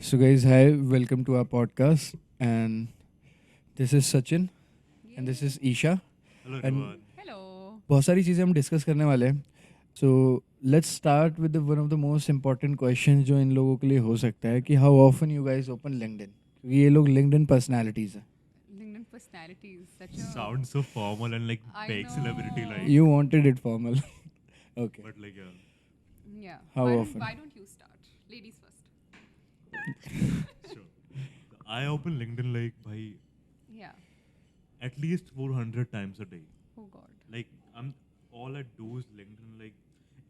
So, guys, hi, welcome to our podcast. And this is Sachin and this is Isha. Hello And everyone. Hello. बहुत सारी चीज़ें हम discuss करने वाले हैं. So, let's start with one of the most important question जो इन लोगों के लिए हो सकता है कि how often you guys open LinkedIn, क्योंकि ये लोग लिंक्डइन पर्सनैलिटीज़ हैं. LinkedIn personality is such a. Sounds so formal and like I fake celebrity know. like. You wanted it formal. Okay. But like yeah. Yeah. How why often? Why don't you start? Ladies first. Sure. I open LinkedIn like by Yeah. at least 400 times a day. Oh God. Like all I do is LinkedIn. Like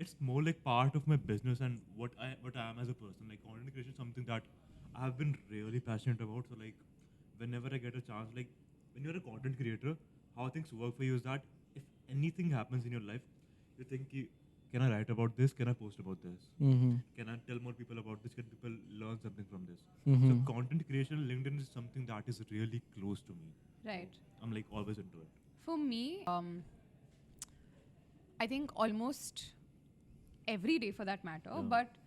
it's more like part of my business and what I am as a person. Like content creation is something that I have been really passionate about. So like whenever I get a chance, like when you're a content creator, how things work for you is that if anything happens in your life, you think, can I write about this? Can I post about this? Mm-hmm. Can I tell more people about this? Can people learn something from this? Mm-hmm. So content creation, LinkedIn is something that is really close to me. Right. I'm like always into it. For me, I think almost every day for that matter. Yeah. But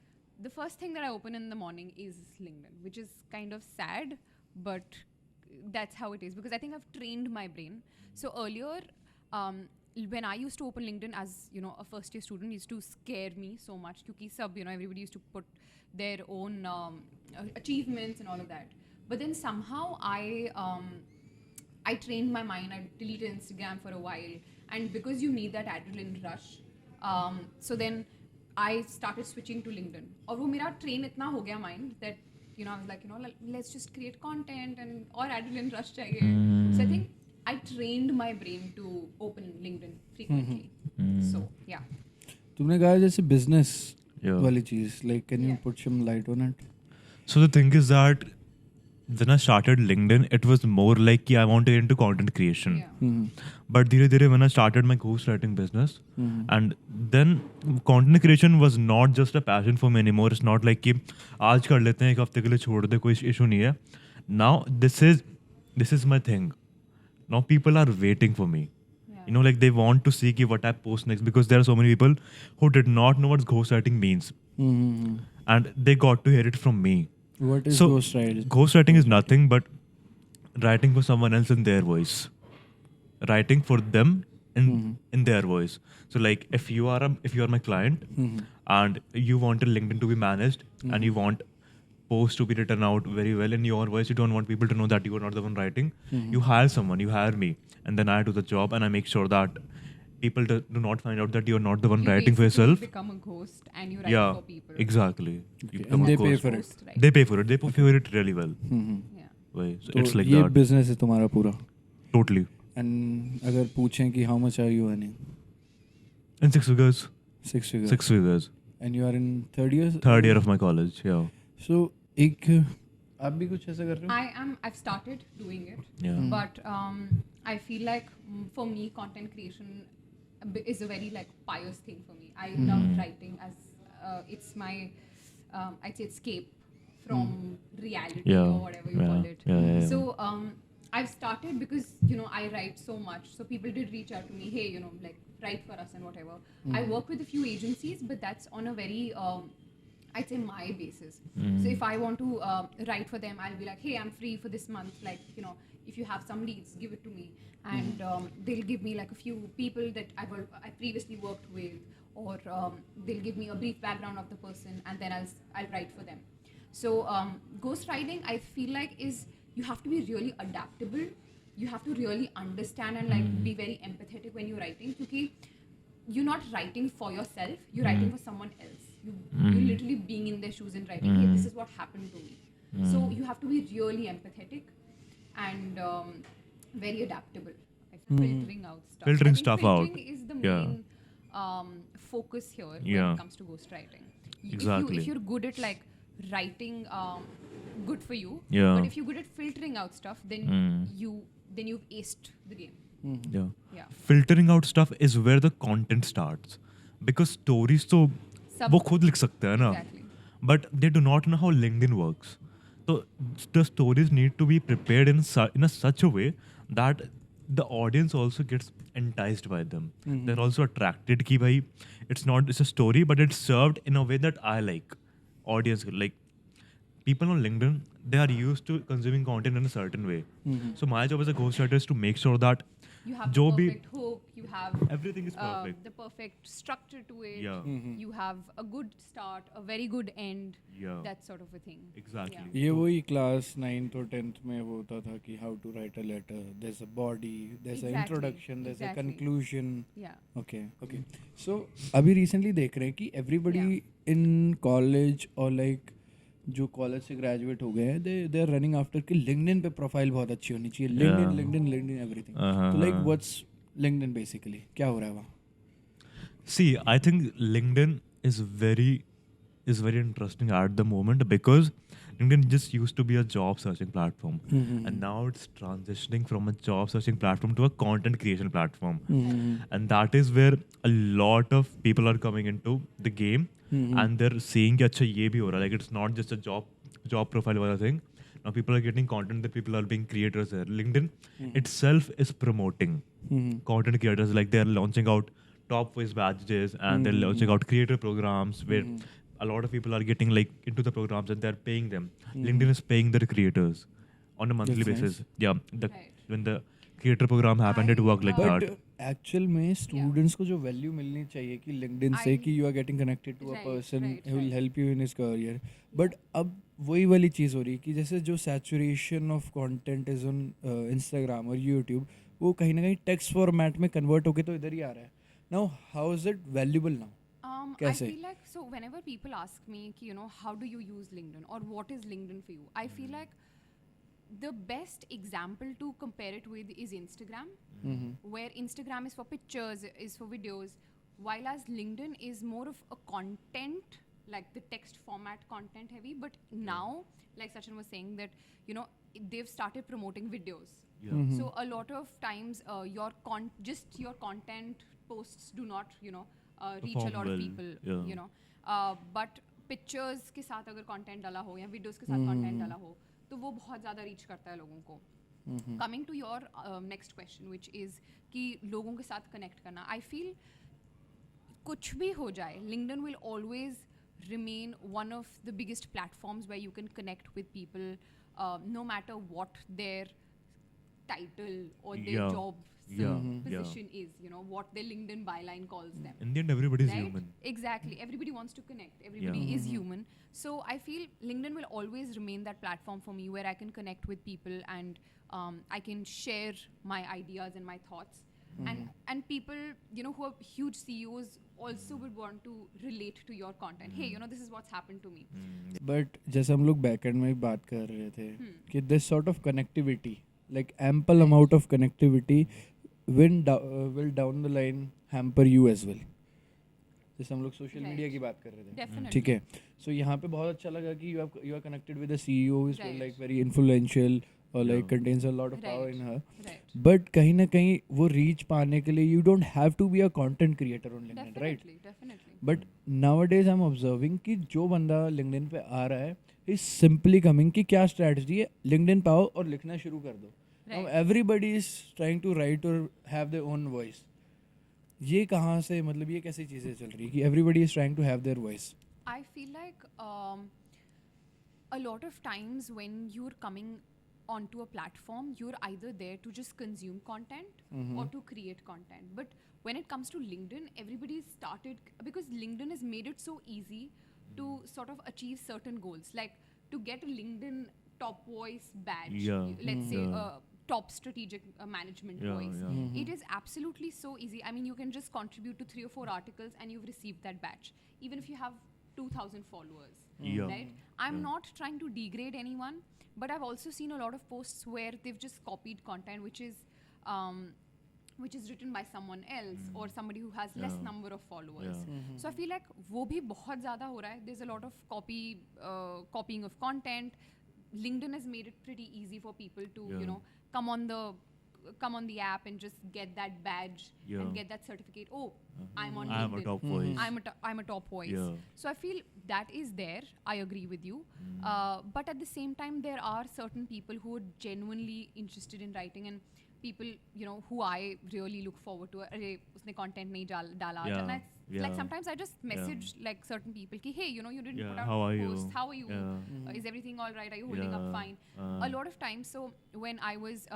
the first thing that I open in the morning is LinkedIn, which is kind of sad, but that's how it is because I think I've trained my brain. So earlier, when I used to open LinkedIn as a first year student, it used to scare me so much because everybody used to put their own achievements and all of that. But then somehow I trained my mind. I deleted Instagram for a while, and because you need that adrenaline rush, so then I started switching to LinkedIn. और वो मेरा train इतना हो गया mind that I was like let's just create content and और adrenaline rush चाहिए. So I think I trained my brain to open LinkedIn frequently. So yeah. तुमने कहा जैसे बिजनेस Yeah. वाली चीज़, like can you Yeah. put some light on it? So the thing is that when I started LinkedIn, it was more like I want to get into content creation. Yeah. Mm-hmm. But dhire when I started my ghostwriting business, Mm-hmm. and then content creation was not just a passion for me anymore. It's not like कि आज कर लेते हैं एक हफ्ते के लिए छोड़ दे कोई issue नहीं है. Now this is my thing. Now people are waiting for me. Yeah. Like they want to see ki what I post next because there are so many people who did not know what ghostwriting means, Mm-hmm. and they got to hear it from me. What is So, ghostwriting? Ghostwriting is nothing but writing for someone else in their voice, writing for them in their voice. So like if you are my client and you want a LinkedIn to be managed and you want posts to be written out very well in your voice, you don't want people to know that you are not the one writing. You hire someone, you hire me, and then I do the job and I make sure that people do not find out that you are not the one You writing for basically yourself. become a ghost and you write Yeah, for people. exactly. You Okay. become And a they pay ghost. for it. Ghost, right? They pay for it. They pay for it really well. Mm-hmm. Yeah. Way. So तो it's like ये that. Business है तुम्हारा पूरा. Totally. And अगर पूछें कि how much are you earning? In 6 figures. 6 figures. 6 figures. And you are in third year. Third year of my college. Yeah. So एक आप भी कुछ ऐसा कर रहे हो? I've started doing it. Yeah. But I feel like for me content creation is a very like pious thing for me. I love writing as it's my I'd say escape from reality Yeah. or whatever you Yeah. call it. Yeah. So I've started because I write so much, so people did reach out to me, hey, like write for us and whatever. I work with a few agencies, but that's on a very I'd say my basis. So if I want to write for them, I'll be like, hey, I'm free for this month. Like, if you have some leads, give it to me. And they'll give me like a few people that I previously worked with, or they'll give me a brief background of the person, and then I'll write for them. So ghostwriting, I feel like is you have to be really adaptable. You have to really understand and like be very empathetic when you're writing, because you're not writing for yourself, you're writing for someone else. You're literally being in their shoes and writing, hey, this is what happened to me. So you have to be really empathetic and very adaptable. Like filtering out stuff. Filtering I think stuff out. filtering is the Yeah. main focus here when Yeah. it comes to ghostwriting. Exactly. If you're good at like writing, good for you. Yeah. But if you're good at filtering out stuff, then you've aced the game. Yeah. Yeah. Filtering out stuff is where the content starts. Because stories तो Sub- वो खुद लिख सकते हैं ना. Exactly. But they do not know how LinkedIn works. So the stories need to be prepared in a such a way that the audience also gets enticed by them. They're also attracted कि भाई it's a story, but it's served in a way that I like. Audience like people on LinkedIn, they are used to consuming content in a certain way. So my job as a ghostwriter is to make sure that You have the जो भी perfect hook, you have everything is perfect. the perfect structure to it, Yeah. you have a good start, a very good end, Yeah. that sort of a thing. Exactly. Yeah. ये वही class 9th और 10th में वो होता था कि how to write a letter, there's a body, there's a Exactly, introduction, there's a exactly. conclusion. Yeah. Okay. So अभी recently देख रहे हैं कि everybody in college or like जो कॉलेज से ग्रेजुएट हो गए हैं, दे आर रनिंग आफ्टर कि लिंक्डइन पे प्रोफाइल बहुत अच्छी होनी चाहिए, लिंक्डइन एवरीथिंग. तो लाइक व्हाट्स लिंक्डइन बेसिकली, क्या हो रहा है वहाँ? See, I think LinkedIn is very interesting at the moment because LinkedIn just used to be a job searching platform, and now it's transitioning from a job searching platform to a content creation platform, and that is where a lot of people are coming into the game, and they're seeing कि अच्छा ये भी हो रहा है, like it's not just a job profile वाला thing. Now people are getting content, that people are being creators there. LinkedIn itself is promoting content creators, like they're launching out top voice badges, and they're launching out creator programs where a lot of people are getting like into the programs and they're paying them. LinkedIn is paying their creators on a monthly That's basis. nice. Yeah, Right. when the creator program happened, it worked like but that. Actual में students को जो value मिलनी चाहिए कि LinkedIn से कि you are getting connected to a Right, person right, who will right. Help you in his career, but अब वही वाली चीज़ हो रही है कि जैसे जो saturation of content is on Instagram और यूट्यूब, वो कहीं ना कहीं टेक्स्ट फॉर्मेट में कन्वर्ट होके तो इधर ही आ रहा है. Now how is it valuable now? I कैसे? feel like, so whenever people ask me कि, you know, how do you use LinkedIn or what is LinkedIn for you, I feel like the best example to compare it with is Instagram, where Instagram is for pictures, is for videos, while as LinkedIn is more of a content, like the text format content heavy. But now, like Sachin was saying, that, you know, they've started promoting videos. Yeah. So a lot of times your content posts do not, you know, reach a Perform lot of well, people, yeah. you know, but pictures के साथ अगर content डाला हो या videos के साथ content डाला हो, तो वो बहुत ज़्यादा reach करता है लोगों को. Coming to your next question, which is कि लोगों के साथ connect करना, I feel कुछ भी हो जाए, LinkedIn will always remain one of the biggest platforms where you can connect with people, no matter what their title or their Yeah. job Yeah. position is, you know, what their LinkedIn byline calls them. In the end, everybody is Right? human. Exactly. Everybody wants to connect. Everybody is human. So I feel LinkedIn will always remain that platform for me where I can connect with people and I can share my ideas and my thoughts. And people, you know, who are huge CEOs also would want to relate to your content. Hey, you know, this is what's happened to me. But जैसे हम लोग backend में बात कर रहे थे कि this sort of connectivity, like ample amount of connectivity will down the line hamper you as well. जैसे हम लोग सोशल Right. मीडिया की बात कर रहे थे, Definitely. ठीक है. सो यहाँ पे बहुत अच्छा लगा कि you are connected with a CEO is Right. Like very influential और like Yeah. Contains a lot of power Right. In her. Right. But कहीं ना कहीं वो रीच पाने के लिए you don't have to be a content creator on LinkedIn, right? Definitely. But nowadays I am observing कि जो बंदा लिंक्डइन पे आ रहा है इज सिंपली कमिंग कि क्या स्ट्रैटेजी है, लिंक्डइन पे आओ और लिखना शुरू कर दो. Now everybody is trying to write और हैव देयर ओन वॉइस. ये कहाँ से, मतलब ये कैसी चीज़ें चल रही है कि everybody is trying to have their voice? I feel like a lot of times when you're coming onto a platform, you're either there to just consume content or to create content. But when it comes to LinkedIn, everybody started, because LinkedIn has made it so easy to sort of achieve certain goals, like to get a LinkedIn top voice badge, Yeah. let's say Yeah. top strategic management Yeah, voice. yeah. It is absolutely so easy. I mean, you can just contribute to 3 or 4 articles and you've received that badge, even if you have 2,000 followers. Yeah. Right? I'm not trying to degrade anyone, but I've also seen a lot of posts where they've just copied content which is written by someone else or somebody who has less Yeah. number of followers. Yeah. So I feel like वो भी बहुत ज़्यादा हो रहा है. There's a lot of copying of content. LinkedIn has made it pretty easy for people to, you Yeah. know, come on the app and just get that badge Yeah. and get that certificate. Oh, I'm on I'm a LinkedIn. top voice. I'm a top voice. Yeah. So I feel that is there. I agree with you. But at the same time, there are certain people who are genuinely interested in writing, and people, you know, who I really look forward to. अरे उसने content नहीं डाला. Yeah, And that's like yeah. sometimes I just message like certain people कि hey, you know, you didn't Yeah, put out how are you? posts. How are you? Yeah. Is everything all right? Are you holding up Yeah. fine? A lot of times. So when I was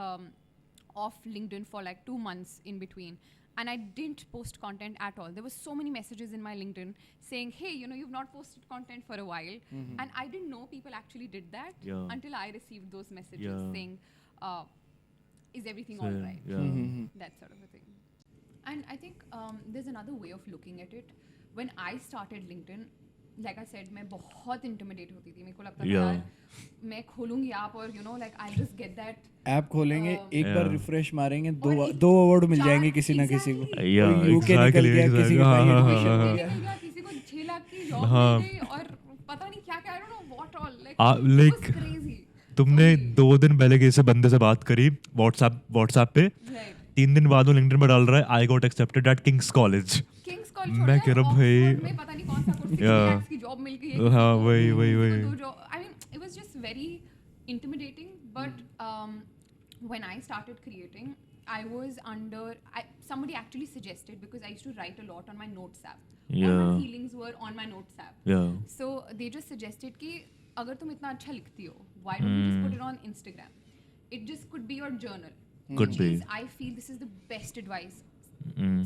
off LinkedIn for like 2 months in between, and I didn't post content at all. There were so many messages in my LinkedIn saying, hey, you know, you've not posted content for a while. And I didn't know people actually did that Yeah. until I received those messages Yeah. saying, is everything So, all right? Yeah. That sort of a thing. And I think there's another way of looking at it. When I started LinkedIn, like I said, मैं बहुत intimidate होती थी. मेरे को लगता था Yeah. यार मैं खोलूंगी ऐप और you know like I'll just get that. App खोलेंगे, एक बार Yeah. रिफ्रेश मारेंगे, और दो अवार्ड मिल चार- जाएंगे किसी ना किसी को. exactly. Yeah, कोई UK निकल exactly, गया, किसी exactly. को हाँ, कहीं हाँ, admission हाँ, मिल हाँ. गया. किसी को 6 लाख की जॉब हाँ. मिल गई और पता नहीं क्या क्या I don't know what all like it like, was crazy. तुमने 2 दिन पहले किसी बंदे से बात करी व्हाट्सएप पे, Right. 3 दिन बाद वो लिंक्डइन पर डाल रहा है I got accepted eight Kings college. King's College मैं छोड़ो कह रहा यार, भाई- Oxford में पता नहीं कौन सा कोर्स 60 Yeah. lakhs की जॉब मिल गई है. हाँ, किसी वही, को, वही, किसी वही. को 2 job. I mean, it was just very intimidating. But when I started creating, I was under. Somebody actually suggested because I used to write a lot on my notes app. All my Yeah. feelings were on my notes app. Yeah. So they just suggested कि अगर तुम इतना अच्छा लिखती हो, why don't you just put it on Instagram? It just could be your journal. Could which be. is, I feel this is the best advice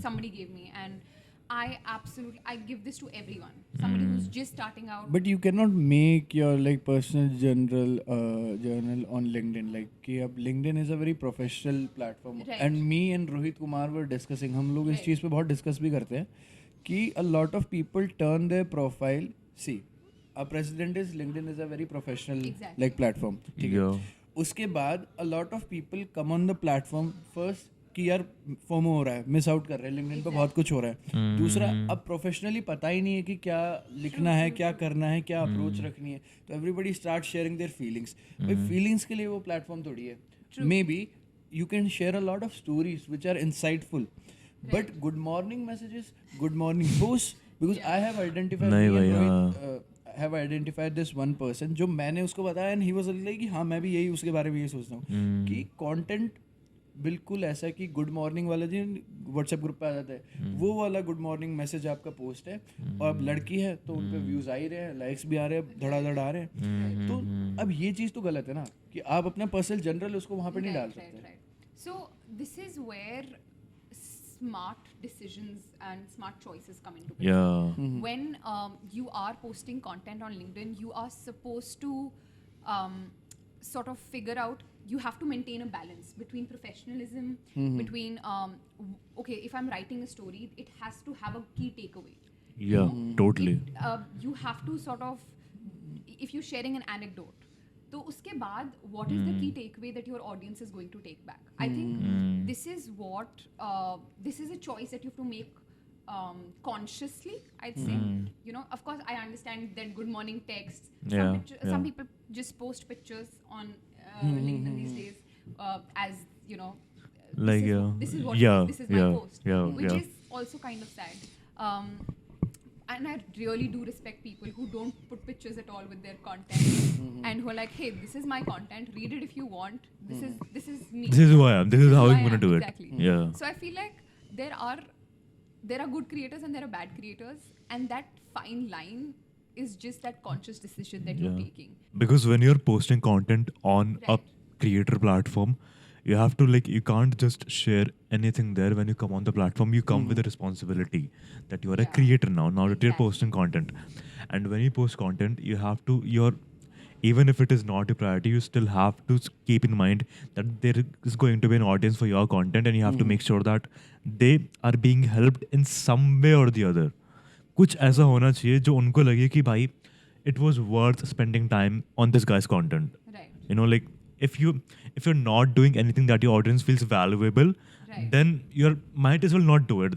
somebody gave me, and I give this to everyone. Somebody who's just starting out. But you cannot make your like personal journal on LinkedIn. Like कि अब LinkedIn is a very professional platform. Right. And me and Rohit Kumar were discussing. हम लोग इस Right. चीज़ पे बहुत discuss भी करते हैं कि a lot of people turn their profile. See, a president is LinkedIn is a very professional Exactly. like platform. ठीक है. Yeah. उसके बाद a lot of people come on the platform first कि यार फोमो हो रहा है, मिस आउट कर रहे हैं, लिंक्डइन पे बहुत कुछ हो रहा है. दूसरा, अब प्रोफेशनली पता ही नहीं है कि क्या लिखना है, क्या करना है, क्या अप्रोच रखनी है, तो everybody start sharing their feelings. भाई फीलिंग्स के लिए वो प्लेटफॉर्म थोड़ी है. Maybe you can share a lot of stories which are insightful, but good morning messages, good morning post, because I have identified this one person जो मैंने उसको बताया एंड ही वाज लाइक कि हाँ मैं भी यही उसके बारे में यही सोचता हूँ कि कंटेंट बिल्कुल ऐसा है कि गुड मॉर्निंग वाला जो व्हाट्सएप ग्रुप पे आ जाता है, वो वाला गुड मॉर्निंग मैसेज आपका पोस्ट है, और अब लड़की है तो उन पे व्यूज आ ही रहे हैं, लाइक्स भी आ रहे हैं, धड़ाधड़ आ रहे हैं. तो अब ये चीज़ तो गलत है ना कि आप अपना पर्सनल जनरल उसको वहाँ पे नहीं डाल सकते. So this is where smart decisions and smart choices come into play. Yeah. When you are posting content on LinkedIn, you are supposed to sort of figure out, you have to maintain a balance between professionalism, between okay, if I'm writing a story, it has to have a key takeaway. Yeah, totally. You have to sort of, if you're sharing an anecdote, तो उसके बाद what is the key takeaway that your audience is going to take back? I think this is what this is a choice that you have to make consciously, I'd say. You know, of course I understand that good morning texts, some people just post pictures on LinkedIn these days as, you know, Like, this is what yeah, this is my yeah, post, yeah, which yeah. is also kind of sad. And I really do respect people who don't put pictures at all with their content and who are like, hey, this is my content, read it if you want, this is me, This is who I am. This is how I'm going to do it. exactly. Yeah. So I feel like there are good creators and there are bad creators, and that fine line is just that conscious decision that you're taking. Because when you're posting content on a creator platform, you have to, like, you can't just share anything there. When you come on the platform, you come with a responsibility that you are a creator now that you're posting content. And when you post content, you have to, even if it is not a priority, you still have to keep in mind that there is going to be an audience for your content, and you have to make sure that they are being helped in some way or the other. कुछ ऐसा होना चाहिए जो उनको लगे कि भाई it was worth spending time on this guy's content. Right. You know, like, if you're not doing anything that your audience feels valuable, then you might as well not do it.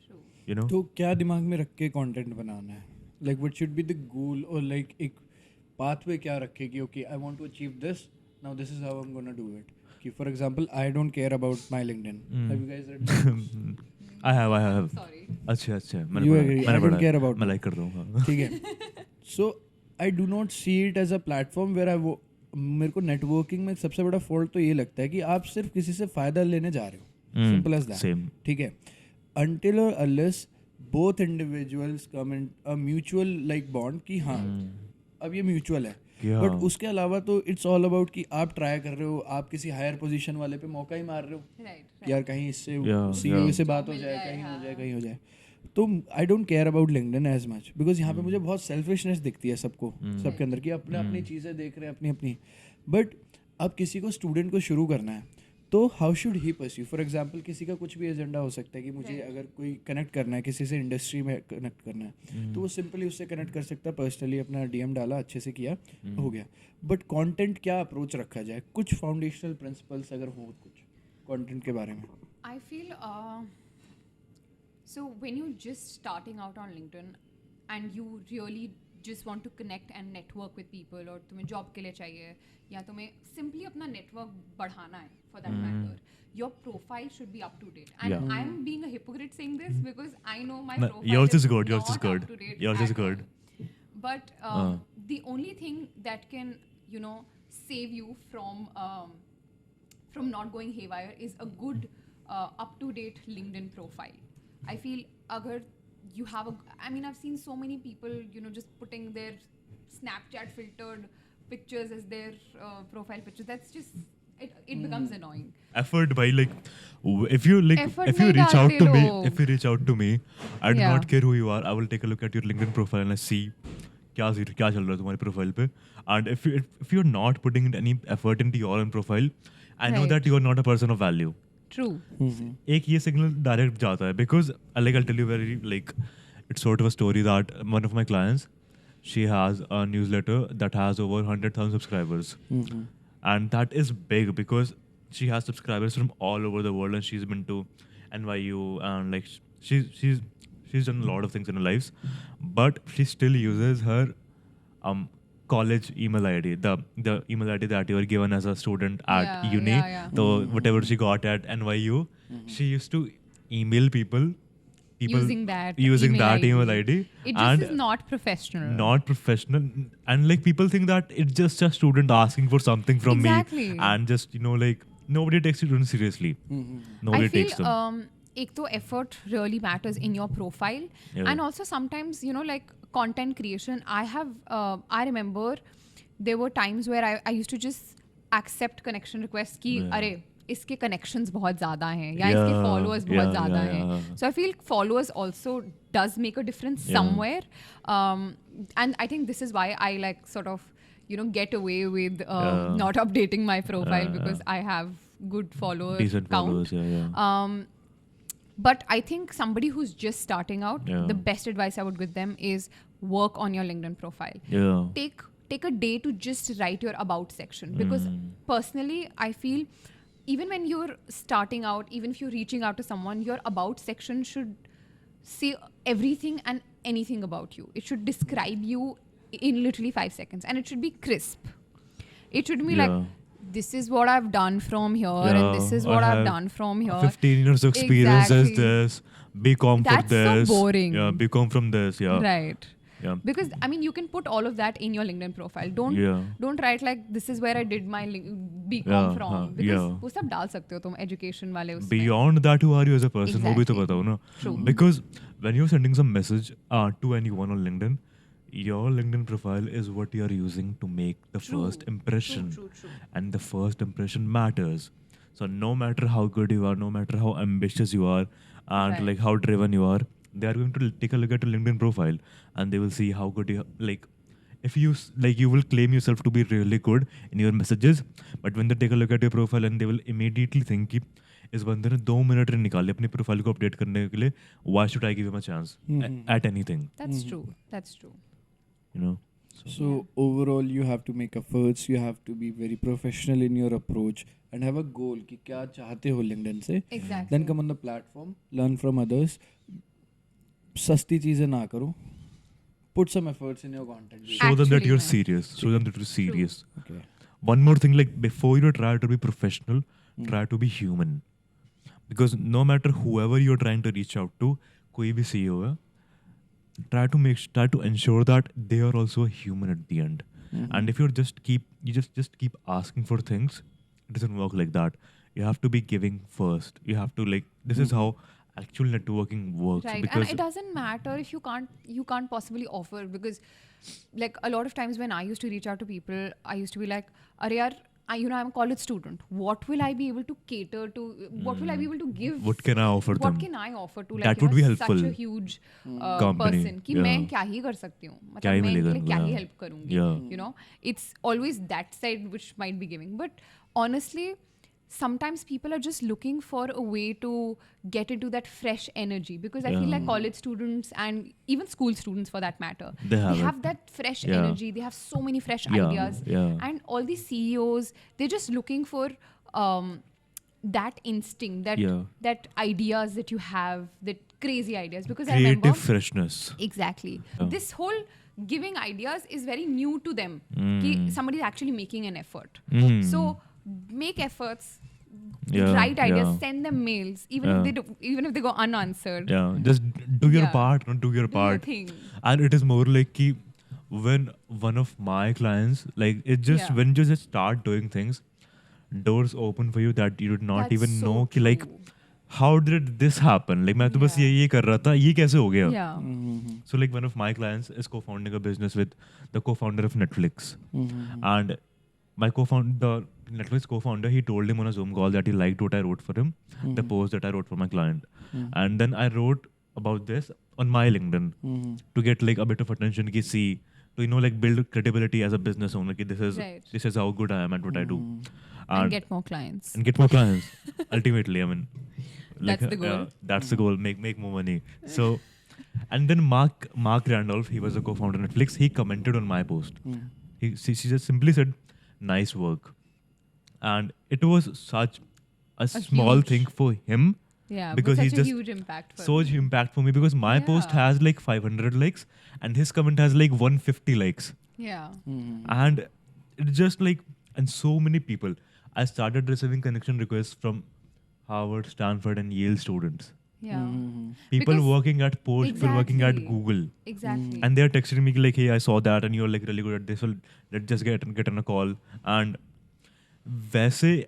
True. You know. तो क्या दिमाग में रख के content बनाना है? Like what should be the goal, or like एक pathway क्या रखे कि okay, I want to achieve this, now this is how I'm gonna do it. कि for example, I don't care about my LinkedIn. Have you guys read my books? I have. Sorry. अच्छा. You agree? I don't care about मैं like कर रहा हूँ. ठीक है. So I do not see it as a platform where मेरे को networking में सबसे बड़ा फॉल्ट तो ये लगता है कि आप सिर्फ किसी से फ़ायदा लेने जा रहे हो, सिंपल एज दैट, Same. ठीक है. अनटिल और unless both individuals come in a mutual like bond कि हाँ अब ये म्यूचुअल है. Yeah. बट उसके अलावा तो इट्स ऑल अबाउट कि आप ट्राई कर रहे हो, आप किसी हायर पोजीशन वाले पे मौका ही मार रहे हो Right. कि यार कहीं इससे Yeah, सीईओ yeah. से बात हो जाए, कहीं हो जाए, कहीं हो जाए. तो I don't care about LinkedIn as much because यहाँ पे मुझे बहुत सेल्फिशनेस दिखती है सबको, सबके अंदर कि अपने अपनी चीज़ें देख रहे हैं अपनी अपनी. बट अब किसी को स्टूडेंट को शुरू करना है तो how should he pursue. For example किसी का कुछ भी एजेंडा हो सकता है कि मुझे अगर कोई कनेक्ट करना है किसी से, इंडस्ट्री में कनेक्ट करना है तो वो सिंपली उससे कनेक्ट कर सकता है. पर्सनली अपना डीएम डाला, अच्छे से किया, हो गया. बट कंटेंट क्या अप्रोच रखा जाए, कुछ फाउंडेशनल प्रिंसिपल्स अगर हो कुछ कंटेंट के बारे में. I feel so when you're just starting out on LinkedIn and you really just want to connect and network with people, और तुम्हें जॉब के लिए चाहिए या तुम्हें simply अपना network बढ़ाना है for that matter, your profile should be up to date. And Yeah. I'm being a hypocrite saying this because I know my No, profile yours is good, not yours is good, up to date yours is at good. all. But the only thing that can, you know, save you from not going haywire is a good up-to-date LinkedIn profile. I feel agar you have I mean, I've seen so many people, you know, just putting their Snapchat filtered pictures as their profile picture. That's just, it becomes annoying. Effort by like if you Effort if you नहीं reach out डालते to me, लोग. if you reach out to me, I do Yeah. not care who you are. I will take a look at your LinkedIn profile and I see क्या चल रहा है तुम्हारे profile पे. And if you're not putting in any effort into your own profile, I know Right. that you are not a person of value. True. एक ये signal direct जाता है because like I'll tell you very like it's sort of a story that one of my clients, she has a newsletter that has over 100,000 subscribers. And that is big because she has subscribers from all over the world and she's been to NYU and like she's done a lot of things in her lives, but she still uses her college email ID, the email ID that you were given as a student at Yeah, uni. yeah. So whatever she got at NYU, she used to email people Using that email ID. It just And is not professional. not professional, and like people think that it's just a student asking for something from Exactly. me, and just you know like nobody takes it seriously. Nobody I feel takes them. एक तो effort really matters in your profile. Yeah. And also sometimes, you know, like content creation, I remember there were times where I used to just accept connection requests कि अरे इसके connections बहुत ज़्यादा हैं या इसके Yeah, followers बहुत yeah, ज़्यादा yeah, हैं. yeah. So I feel followers also does make a difference Yeah. somewhere. And I think this is why I like sort of, you know, get away with not updating my profile because I have good follower Decent count. followers, yeah. But I think somebody who's just starting out, Yeah. the best advice I would give them is work on your LinkedIn profile. Yeah. Take a day to just write your about section because personally I feel even when you're starting out, even if you're reaching out to someone, your about section should say everything and anything about you. It should describe you in literally 5 seconds and it should be crisp. It should be like, this is what I've done from here and this is what I've done from here. 15 years of experience as Exactly. this. BCom for That's so this. boring. Yeah, BCom from this. Yeah. Right. Yeah. Because I mean, you can put all of that in your LinkedIn profile. Don't write like this is where I did my BCom Yeah, from because yeah. वो सब डाल सकते हो तुम education वाले उसमें. Beyond that, who are you as a person? वो भी तो Exactly. बताओ ना. True. Because when you're sending some message to anyone on LinkedIn, your LinkedIn profile is what you're using to make the first impression. True. And the first impression matters. So no matter how good you are, no matter how ambitious you are, and Right. like how driven you are, they are going to take a look at your LinkedIn profile and they will see how good you like. If you like, you will claim yourself to be really good in your messages, but when they take a look at your profile and they will immediately think कि इस बंदे ने 2 minute निकाले अपनी profile को update करने के लिए, why should I give him a chance at anything? That's true. That's true. You know. So overall, you have to make efforts. You have to be very professional in your approach and have a goal कि क्या चाहते हो LinkedIn से. Exactly. Then come on the platform, learn from others. सस्ती चीजें ना करो. Put some efforts in your content. Show them that Actually, you're man. serious. Show them that you're serious. Okay. One more thing, like before you try to be professional, try to be human. Because no matter whoever you're trying to reach out to, कोई भी CEO है, try to ensure that they are also a human at the end. And if you just keep asking for things, it doesn't work like that. You have to be giving first. You have to like, this is how actual networking works. Right, Because and it doesn't matter if you can't possibly offer, because like a lot of times when I used to reach out to people, I used to be like, "Arey yaar, I'm a college student. What will I be able to cater to? What will I be able to give? what can I offer What them? can I offer to like That would be helpful. such a huge Company, person कि yeah. मैं क्या ही कर सकती हूँ, क्या ही मतलब मैं मिलेगा, इनके लिए क्या ही yeah. help करूँगी, Yeah. It's always that side which might be giving, but honestly, sometimes people are just looking for a way to get into that fresh energy, because I feel like college students and even school students for that matter, They have it. that fresh Yeah. energy, they have so many fresh Yeah, ideas, yeah. and all these CEOs, they're just looking for that instinct, that ideas that you have, that crazy ideas, because I remember Creative freshness. exactly Yeah. this whole giving ideas is very new to them, कि somebody is actually making an effort. So make efforts, Yeah, write ideas, yeah. send them mails, even Yeah. if they go unanswered. Yeah, just do your Yeah. part, not do your Do your part. thing. And it is more like ki, when one of my clients, like it just Yeah. when you just start doing things, doors open for you that you did not That's even so know कि like true. how did this happen? Like मैं तो बस Yeah. ये कर रहा था, ये कैसे हो गया? Yeah. So like one of my clients is co-founding a business with the co-founder of Netflix. And my the Netflix co-founder, he told him on a Zoom call that he liked what I wrote for him, the post that I wrote for my client. And then I wrote about this on my LinkedIn to get like a bit of attention, to like build credibility as a business owner. Right. This is how good I am at what I do. And get more clients. And get more clients. Ultimately, I mean, like, That's the goal. That's the goal. Make more money. So, and then Mark Randolph, he was a co-founder of Netflix. He commented on my post. She just simply said, "Nice work," and it was such a small huge- thing for him. Yeah, because but he's such a just huge impact for so huge impact for me, because my post Yeah. has like 500 likes and his comment has like 150 likes. Yeah. And it's just like, and so many people. I started receiving connection requests from Harvard, Stanford, and Yale students. Yeah. People Because- working at Post, people working at Exactly. Google. Exactly. And they're texting me like, "Hey, I saw that and you're like really good at this. Well, let's just get on a call." And वैसे,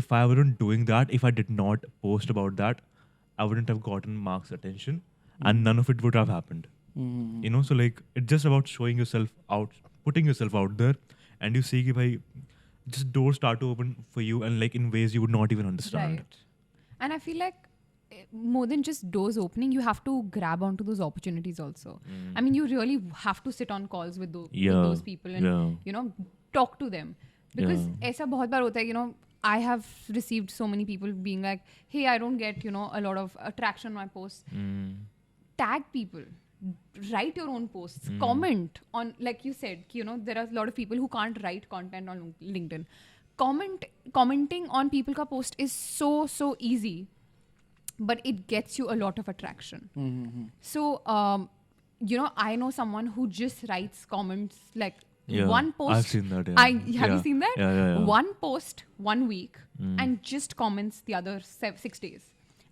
if I weren't doing that, if I did not post about that, I wouldn't have gotten Mark's attention and none of it would have happened. So like, it's just about showing yourself out, putting yourself out there, and you see कि भाई, just doors start to open for you and like in ways you would not even understand. Right. And I feel like more than just doors opening, you have to grab onto those opportunities also. I mean, you really have to sit on calls with those people and talk to them, because ऐसा बहुत बार होता है, I have received so many people being like, "Hey, I don't get a lot of attraction on my posts." Tag people, write your own posts, comment on, like you said, there are a lot of people who can't write content on LinkedIn. Commenting on people ka post is so easy, but it gets you a lot of attraction. So I know someone who just writes comments like one post. I've seen that. Yeah. Have you seen that? Yeah. One post 1 week and just comments the other 6 days.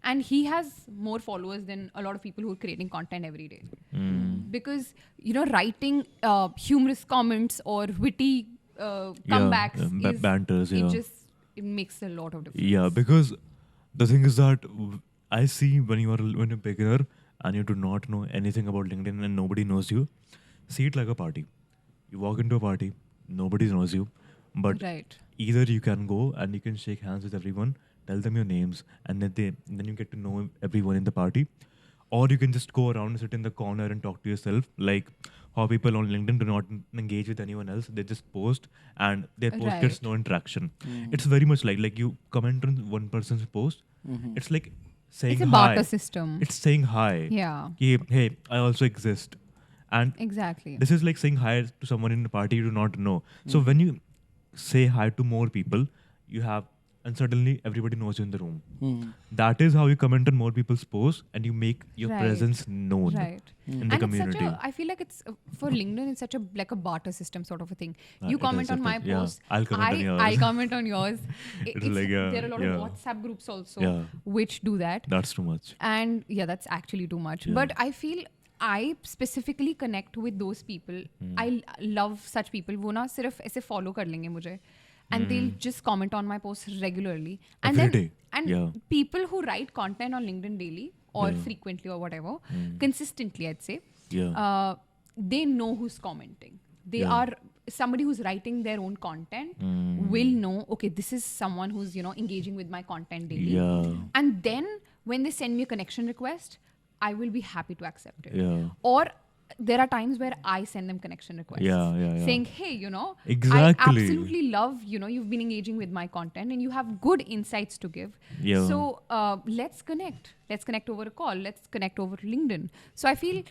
And he has more followers than a lot of people who are creating content every day. Because, writing humorous comments or witty comebacks is, banters, it makes a lot of difference. Yeah, because the thing is that I see when you're a beginner and you do not know anything about LinkedIn and nobody knows you, see it like a party. You walk into a party, nobody knows you, but Right. either you can go and you can shake hands with everyone, tell them your names, and then you get to know everyone in the party, or you can just go around and sit in the corner and talk to yourself, like how people on LinkedIn do not engage with anyone else. They just post and their post gets no interaction. It's very much like you comment on one person's post. It's like saying It's a hi. barter system. It's saying hi. Yeah. Hey, I also exist. And Exactly. this is like saying hi to someone in a party you do not know. So when you say hi to more people, you have, and suddenly everybody knows you in the room. That is how you comment on more people's posts and you make your Right. presence known Right. in the And community. I feel like it's for LinkedIn, it's such a like a barter system sort of a thing. You It comment is, on it my is. Yeah. post, I'll comment on yours. I'll comment on yours. It's like, yeah, there are a lot yeah. of WhatsApp groups also Yeah. which do that. That's too much. And yeah, that's actually too much. Yeah. But I feel I specifically connect with those people. I love such people. वो ना सिर्फ ऐसे follow कर लेंगे मुझे, and they'll just comment on my posts regularly. And Every then day. and Yeah. people who write content on LinkedIn daily or frequently or whatever, consistently, I'd say, Yeah. they know who's commenting. They Yeah. are somebody who's writing their own content will know, okay, this is someone who's, you know, engaging with my content daily. Yeah. And then when they send me a connection request, I will be happy to accept it. Yeah. Or there are times where I send them connection requests Yeah. saying, hey, you know, Exactly. I absolutely love, you know, you've been engaging with my content and you have good insights to give. Yeah. So let's connect. Let's connect over a call. Let's connect over LinkedIn. So I feel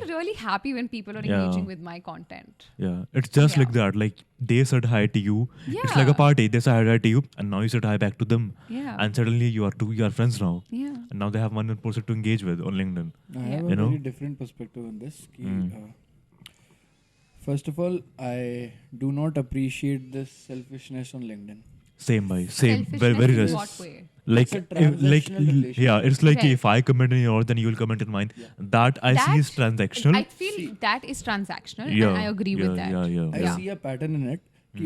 really happy when people are engaging with my content. Yeah, it's just like that. Like they said hi to you. It's like a party. They said hi to you, and now you said hi back to them. Yeah. And suddenly you are friends now. Yeah. And now they have one person to engage with on LinkedIn. I have You a know? very different perspective on this. First of all, I do not appreciate this selfishness on LinkedIn. Same, bhai. Same. Very, very Selfishness in less. what way? Like, It's a transactional relationship. yeah, it's like Right. if I comment in yours, then you will comment in mine. That I see is transactional. I feel that is transactional, Yeah, and I agree with that. Yeah. I see a pattern in it.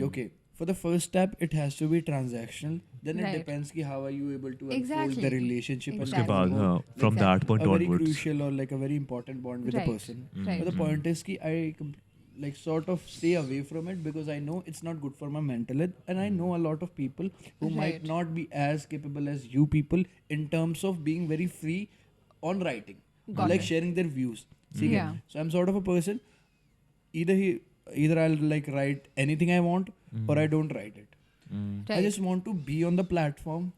Okay, for the first step, it has to be transactional. Then it Right. depends ki how are you able to unfold Exactly. the relationship. Exactly. उसके and बाद, more, हाँ, from Exactly. that point a very onwards. crucial or like a very important bond with Right. the person. Right. But the point is ki like sort of stay away from it because I know it's not good for my mental health, and I know a lot of people who might Right. not be as capable as you people in terms of being very free on writing, Got like it. sharing their views. See, Yeah. so I'm sort of a person. Either I'll like write anything I want, or I don't write it. I Right. just want to be on the platform,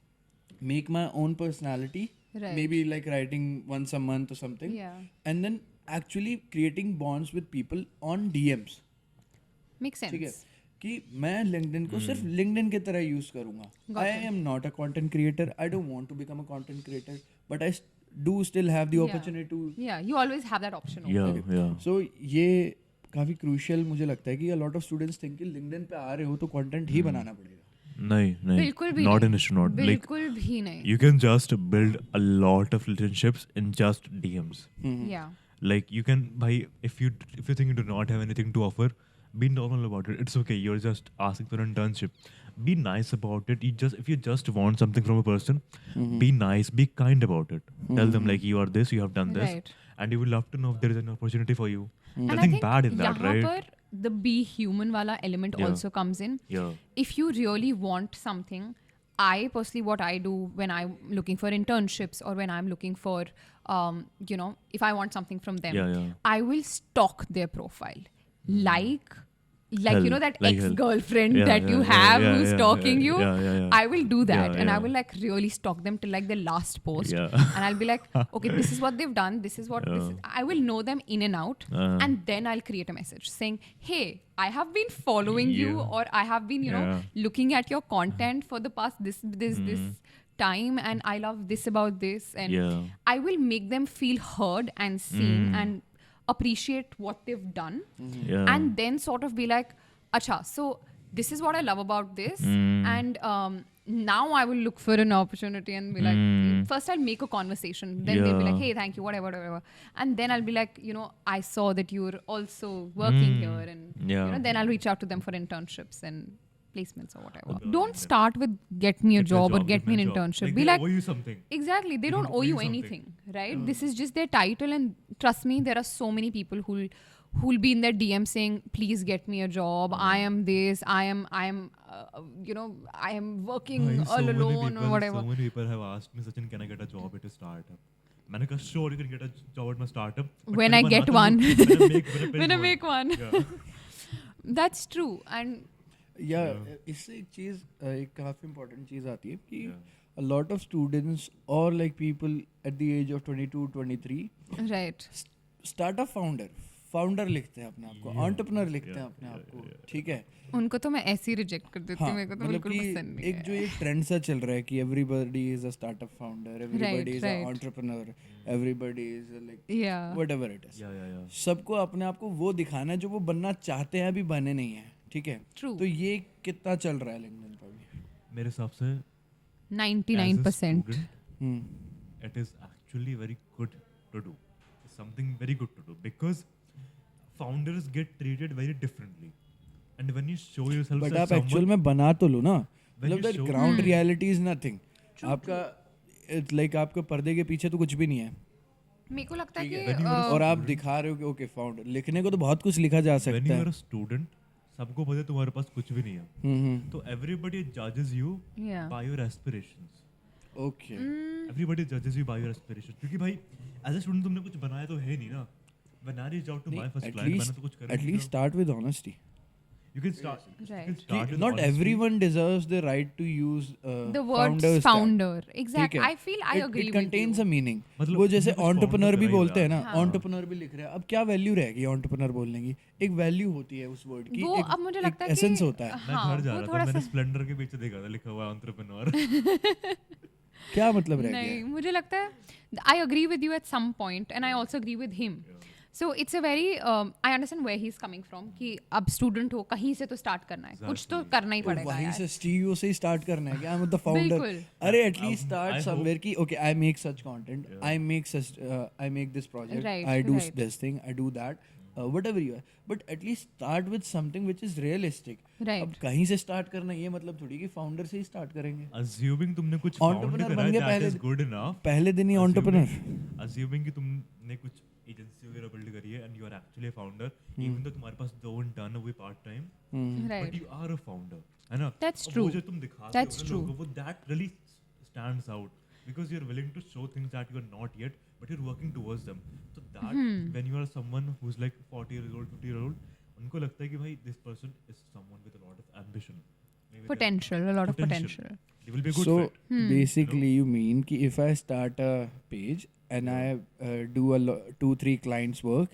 make my own personality, Right. maybe like writing once a month or something, Yeah. and then actually creating bonds with people on DMs. Makes ठीक है sense. कि मैं LinkedIn को सिर्फ LinkedIn की तरह use करूंगा. I am not a content creator. I don't want to become a content creator, but I do still have the opportunity to. Yeah, you always have that option. Yeah. So ये काफी crucial मुझे लगता है कि a lot of students think कि LinkedIn पे आ रहे हो तो content ही बनाना पड़ेगा. नहीं. बिल्कुल भी Not नहीं. an issue. Not like बिल्कुल भी नहीं. you can just build a lot of relationships in just DMs. Yeah. Like you can, if you think you do not have anything to offer, be normal about it. It's okay. You're just asking for an internship. Be nice about it. If you just want something from a person, be nice, be kind about it. Tell them like you are this, you have done this, Right. and you will love to know if there is an opportunity for you. And I Nothing think bad in that, यहाँ right? पर the be human wala element Yeah. also comes in. Yeah. If you really want something, I personally, what I do when I'm looking for internships or when I'm looking for, you know, if I want something from them, Yeah. I will stalk their profile. Like Hell, you know that like hell. ex-girlfriend Yeah, that yeah, you yeah, have yeah, who's yeah, stalking yeah, you. yeah. I will do that, Yeah, and I yeah. will like really stalk them till like the last post, Yeah. and I'll be like, okay, this is what they've done. This is what this is. I will know them in and out, and then I'll create a message saying, hey, I have been following you, Yeah. or I have been, you know, looking at your content for the past this time, and I love this about this, and Yeah. I will make them feel heard and seen and appreciate what they've done, Yeah. and then sort of be like, acha, so this is what I love about this, and now I will look for an opportunity and be like, first I'll make a conversation, then they'll be like, hey, thank you, whatever, and then I'll be like, you know, I saw that you're also working here, and you know, then I'll reach out to them for internships and placements or whatever. Don't start with get me a job or get me an internship. Be like, owe you something. exactly, they don't owe you anything, right? This is just their title, and trust me, there are so many people who'll be in their DM saying, please get me a job, I am this, I am you know, I am working all alone or whatever. So many people have asked me, Sachin, can I get a job at a startup? मैंने कहा sure you can get a job at my startup. but When I मेरे get को one. when I When I make one. Yeah. That's true. And या इससे एक चीज़ एक काफ़ी important चीज़ आती है कि a lot of students or like people at the age of 22 23 right. start a founder लिखते हैं अपने आप को, एंटरप्रेन्योर लिखते हैं अपने आप को, ठीक है. उनको तो मैं ऐसे ही रिजेक्ट कर देती हूँ, मेरे को तो मतलब बिल्कुल कि पसंद नहीं एक जो एक ट्रेंड सा चल रहा है कि everybody is a startup founder, everybody is a right. Entrepreneur, everybody is like Yeah. Whatever it is. Yeah. सबको अपने आप को वो दिखाना है जो वो बनना चाहते हैं, अभी बने नहीं है, ठीक है. True. तो ये कितना चल रहा है लिंक्डइन पर भी. मेरे हिसाब से 99%. it is actually very good to do. something very good to do because founders get treated very differently. And when you show yourself but as आप एक्चुअल someone, में बना तो लो ना, When मतलब you that show- ground reality is nothing. आपका like आपके पर्दे के पीछे तो कुछ भी नहीं है, मेरे को लगता है When you are कि और आप दिखा रहे हो कि ओके फाउंडर. लिखने को तो बहुत कुछ लिखा जा when सकता you are है. a student, सबको पता है तुम्हारे पास कुछ भी नहीं है. तो everybody judges you Yeah. by your aspirations. Okay, Everybody judges you by your aspirations. क्योंकि भाई as a student तुमने कुछ बनाया तो है नहीं ना. When I reached out to my first client, मैंने तो कुछ करा at नहीं least था. start with honesty. You can start. You Right. can start with Not honesty. everyone deserves the right to use the word founders tag. founder. ठीक Exactly. है. I feel I agree It with contains you. a meaning. मतलब वो जैसे तुमने कुछ entrepreneur founder भी करा ही बोलते हैं ना, यार. entrepreneur भी लिख रहे हैं. अब क्या वैल्यू रहेगी entrepreneur बोलने की? एक वैल्यू होती है उस वर्ड की, वो अब मुझे लगता है कि एसेंस होता है. मैं हाँ, घर जा वो रहा थोड़ा था, मैंने सा स्प्लेंडर के पीछे देखा था लिखा हुआ एंटरप्रेन्योर. क्या मतलब रह नहीं, गया? मुझे लगता है I agree with you at some point and I also agree with him. So it's a very I understand where he's coming from कि अब स्टूडेंट हो कहीं से तो स्टार्ट करना है, कुछ तो करना ही तो पड़ेगा वहीं यार. से CEO से ही स्टार्ट करना है क्या? मतलब फाउंडर. बिल्कुल. अरे एटलीस्ट स्टार्ट I समवेयर की okay I make such content, I make this project, Right, I do right. This thing, I do that, whatever you are, but at least start with something which is realistic. Right. अब कहीं से start करना ये मतलब थोड़ी कि founder से ही start करेंगे. Assuming तुमने कुछ फाउंड Entrepreneur करा बन है, गए that is पहले- good enough. पहले दिन ही entrepreneur. Assuming कि तुमने कुछ एजेंसी वगैरह बिल्ड करी है and you are actually a founder, even though तुम्हारे पास दो इंटर्न हुए part time, Right. but you are a founder, है ना? That's और true. वो जो तुम दिखाते That's हो ना true. लोगों को, that really stands out because you're willing to show things that you are not yet, but you're working towards them. So that when you are someone who's like 40 years old, 50 years old, उनको लगता है कि भाई this person is someone with a lot of ambition. Maybe they're- Potential, a lot of potential. They will be a good So fit. basically you mean कि if I start a page and I do 2-3 clients work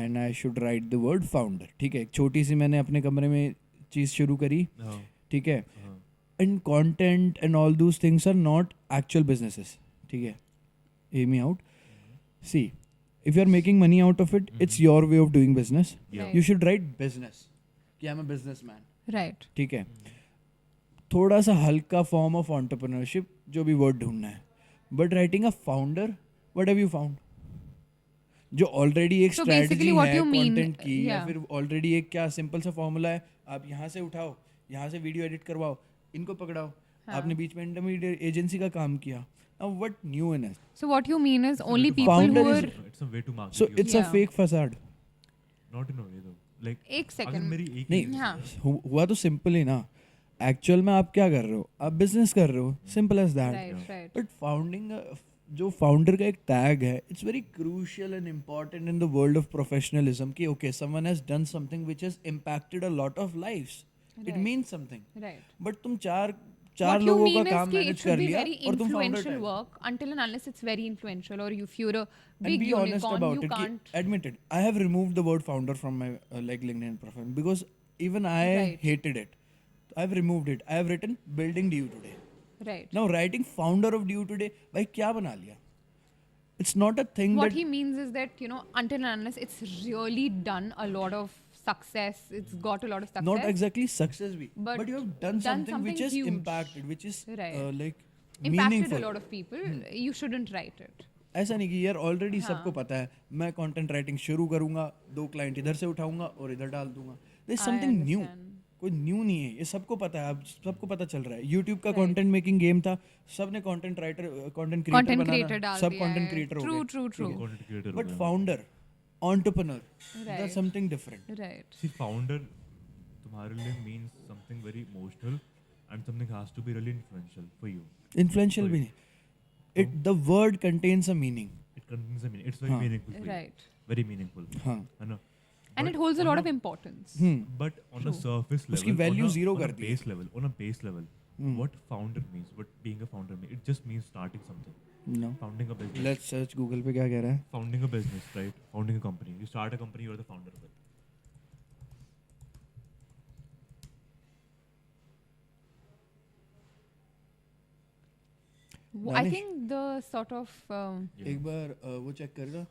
and I should write the word founder. ठीक है, एक छोटी सी मैंने अपने कमरे में चीज़ शुरू करी. हाँ, ठीक है, हाँ. and content and all those things are not actual businesses. ठीक है, hear me out. See, if you are making money out of it, it's your way of doing business. Yeah. Right. You should write business कि I'm a businessman. Right. ठीक है, थोड़ा सा हल्का form of entrepreneurship जो भी word ढूंढना है. But writing a founder, what have you found? जो ऑलरेडी एक So स्ट्रेटजी basically what है you mean- कंटेंट की, या yeah. फिर ऑलरेडी एक क्या सिंपल सा फॉर्मूला है, आप यहाँ से उठाओ, यहाँ से वीडियो एडिट करवाओ, इनको पकड़ाओ. आपने बीच में इंटरमीडिएट एजेंसी का काम किया. Now what new in it? So what you mean is only people Founder who is- are It's a way to market So you. it's a Yeah. fake facade. Not in a way though. Like एक अगर second. मेरी एक नहीं, हाँ. हुआ तो simple ही ना. Actual में आप क्या कर रहे हो? आप बिजनेस कर रहे हो, simple as that. Right, right. But founding जो फाउंडर का एक टैग है, it's very crucial and important in the world of professionalism कि okay someone has done something which has impacted a lot of lives. It Right. Means something. Right. But तुम चार What you लोगों का mean is काम कि it manage should कर be लिया very और तुम founder influential tag. work until and unless it's very influential or if you're a And big be honest unicorn, about you it. can't. Admit it. I have removed the word founder from my like LinkedIn profile because even I Right. hated it. I've removed it. I have written building DU.Today. Right. Now writing founder of DU.Today, भाई क्या बना लिया? It's not a thing What that he means is that, until and unless it's really done a lot of success, it's got a lot of success. not exactly success we, But but you have done something which something is huge. impacted, which is Right. like impacted meaningful. a lot of people. You shouldn't write it. ऐसा नहीं कि यार already सबको पता है, मैं content writing शुरू करूंगा, 2 क्लाइंट इधर से उठाऊंगा और इधर डाल दूंगा. There is I something new. understand. कोई न्यू नहीं है, ये सबको पता है. अब सबको पता चल रहा है. यूट्यूब का कंटेंट मेकिंग गेम था, सबने content writer content creator Content creator बनाना, डाल सब दिया कंटेंट है. क्रिएटर हो True, गए. true, true. content creator but हो गया. Founder, entrepreneur, Right. That's something different. Right. See, founder तुम्हारे लिए means something very emotional and something has to be really influential for you. Influential भी नहीं. It the word contains a meaning. It contains a meaning. It's very meaningful for Right. you. Very meaningful. हाँ. I know. And it holds a lot of importance. But on a surface level, उसकी value zero on कर a दी है. base level, on a base level, what founder means, what being a founder means, it just means starting something, no, founding a business, let's search Google पे क्या कह रहा है. founding a business, right? Founding a company. You start a company, you're the founder of it. I Danish? think the sort of Yeah. एक बार वो check करेगा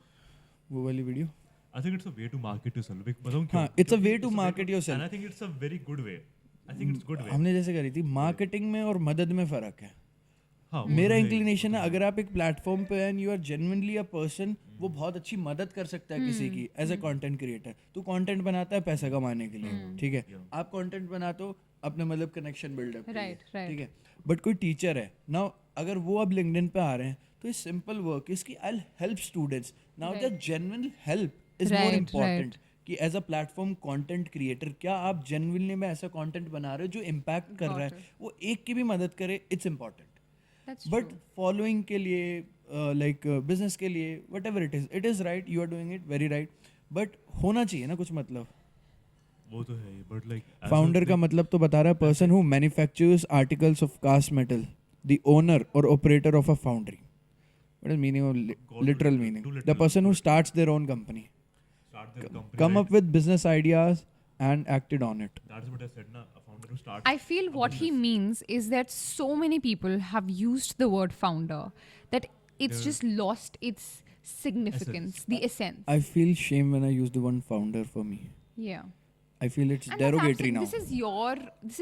वो वाली video. I think it's a way to market yourself. बताऊँ क्यों? हाँ, it's a क्योंकि way to it's a market yourself. And I think it's a very good way. I think it's good way. हमने जैसे करी थी, मार्केटिंग में और मदद में फर्क है. हाँ, मेरा वो है, इंक्लिनेशन वो है, तो अगर आप एक प्लेटफॉर्म पे and you are genuinely a person वो बहुत अच्छी मदद कर सकता है किसी की एज ए कंटेंट क्रिएटर. तू कंटेंट बनाता है पैसा कमाने के लिए, ठीक है, आप कंटेंट बनाते हो अपने मतलब कनेक्शन बिल्डअप के लिए, ठीक है. बट कोई टीचर है ना, अगर वो अब लिंक्डइन पे आ रहे हैं तो इस सिंपल वर्क इसकी I help students now. The genuine help is more important कि as a platform content creator क्या आप जेन्युइनली में ऐसा कंटेंट बना रहे हो जो इम्पैक्ट कर रहा है, वो एक की भी मदद करे, इट्स इम्पोर्टेंट. बट फॉलोइंग के लिए लाइक बिजनेस के लिए whatever it is right, you are doing it very right, but होना चाहिए ना कुछ मतलब. वो तो है, बट लाइक फाउंडर का मतलब तो बता रहा है person who manufactures articles of cast metal, the owner और operator of a foundry. What is meaning of literal meaning? The person who starts their own company, come up with business ideas and acted on it. That's what I said na, a founder who starts. I feel what he means is that so many people have used the word founder that it's just lost its significance, the essence. I feel shame when I use the one founder for me. Yeah. I feel it's And derogatory now. This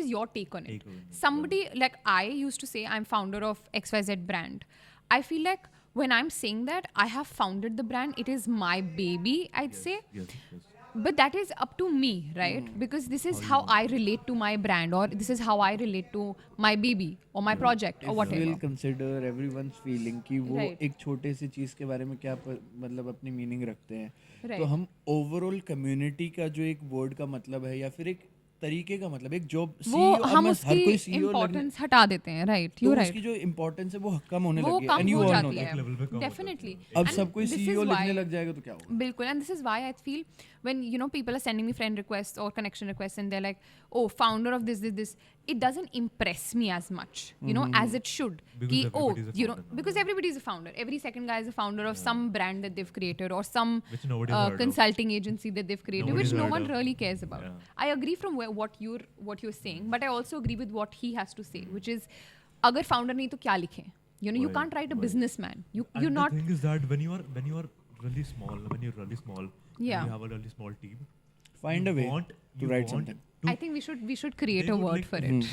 is your take on it. Somebody like I used to say I'm founder of XYZ brand. I feel like when I'm saying that I have founded the brand, it is my baby, I'd say. Yes. But that is up to me, right? Because this is how I relate to my brand, or this is how I relate to my baby or my project or whatever. Will consider everyone's feeling कि वो Right. एक छोटे सी चीज़ के बारे में क्या मतलब अपनी मीनिंग रखते हैं. Right. तो हम ओवरऑल कम्युनिटी का जो एक वर्ड का मतलब है या फिर एक तरीके का मतलब एक जॉब वो हम उसकी इम्पोर्टेंस हटा देते हैं, राइट? You right. उसकी जो इम्पोर्टेंस है वो कम होने वो लगी कम है. हो all जाती know that. है, डेफिनेटली. अब सब कोई CEO लिखने लग जाएगा तो क्या होगा? बिल्कुल. And this is why I feel when people are sending me friend requests or connection requests and they're like, oh, founder of this, it doesn't impress me as much, as it should. Because everybody is a founder. Every second guy is a founder of some brand that they've created or some consulting agency that they've created, which no one really cares about. I agree from what you're saying, but I also agree with what he has to say, which is agar founder nahi to kya likhe? You can't write a businessman. You're not. The thing is that when you are really small, Yeah. you have a really small team. Find a way to write something. I think we should create a word for it.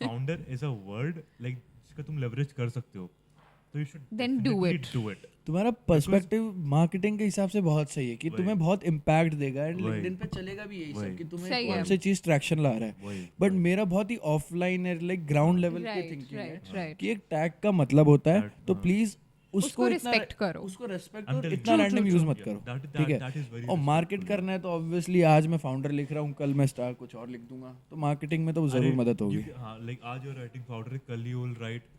Founder is a word like जिसका तुम leverage कर सकते हो, तो you should Then do definitely it. तुम्हारा perspective marketing के हिसाब से बहुत सही है कि तुम्हें बहुत इम्पैक्ट देगा एंड वही। लिंक्डइन पे चलेगा भी यही सब कि तुम्हें सही कौन है। सी चीज ट्रैक्शन ला रहा है. वही, बट मेरा बहुत ही ऑफलाइन है, लाइक ग्राउंड लेवल की Right, थिंकिंग right, है right. कि एक टैग का मतलब होता है तो प्लीज उसको respect करो. उसको रेस्पेक्ट और Until- इतना True, random true, use true. मत Yeah, करो, that ठीक is है. very और respectful. मार्केट करना है तो ऑब्वियसली आज मैं फाउंडर लिख रहा हूँ, कल मैं स्टार कुछ और लिख दूंगा, तो मार्केटिंग में तो जरूर मदद होगी. हाँ, like आज you're writing founder, कल you will write